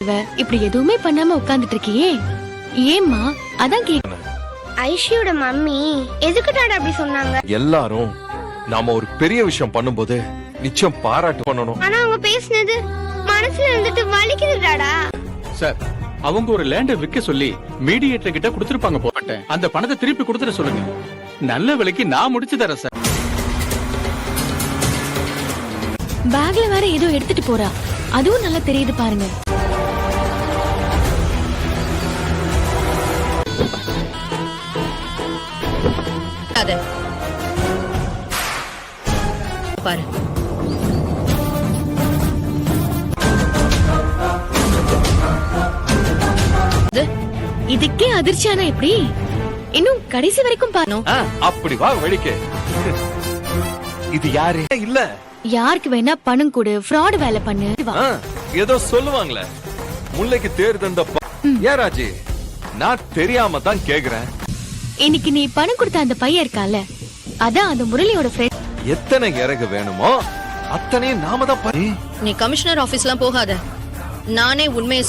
இப்படி எதுவுமே பண்ணாம உட்கார்ந்துட்டு இருக்கியே, ஏம்மா? அதான் ஐஷியோட மம்மி எதுக்கு டாடா அப்படி சொன்னாங்க? எல்லாரும் நாம ஒரு பெரிய விஷயம் பண்ணும்போது நிச்சயம் பாராட்டு பண்ணணும். ஆனா அவங்க பேசினது மனசுல இருந்துட்டு வலிக்குது டாடா. சார், அவங்க ஒரு லேண்ட விற்க சொல்லி மீடியேட்டர் கிட்ட கொடுத்திருப்பாங்க போட்டேன். அந்த பணத்தை திருப்பி கொடுத்துட சொல்லுங்க. நல்ல விலைக்கு நான் முடிச்சு தரேன் சார். பேக்ல வேற ஏதோ எடுத்துட்டு போறா, அதுவும் நல்லா தெரியுது பாருங்க. பாரு, இதுக்கே அதிர்ச்சியானா எப்படி? இன்னும் கடைசி வரைக்கும் பாரு. அப்படி வா வெடிக்க. இது யாரு இல்ல, யாருக்கு வேணா பணம் கொடு, ஃப்ராட் வேலை பண்ணு. ஏதோ சொல்லுவாங்களே, முல்லைக்கு தேர் தந்த ஏராஜி. நான் தெரியாம தான் கேக்குறேன். இன்னைக்கு நீ பணம் கொடுத்த அந்த பையன் இருக்கால, அதான் அந்த முரளியோட ஃப்ரெண்ட். எத்தனை இறகு வேணுமோ அத்தனையும் நாம தான். நீ கமிஷனர் ஆபீஸ்லாம் போகாத. நானே உண்மையை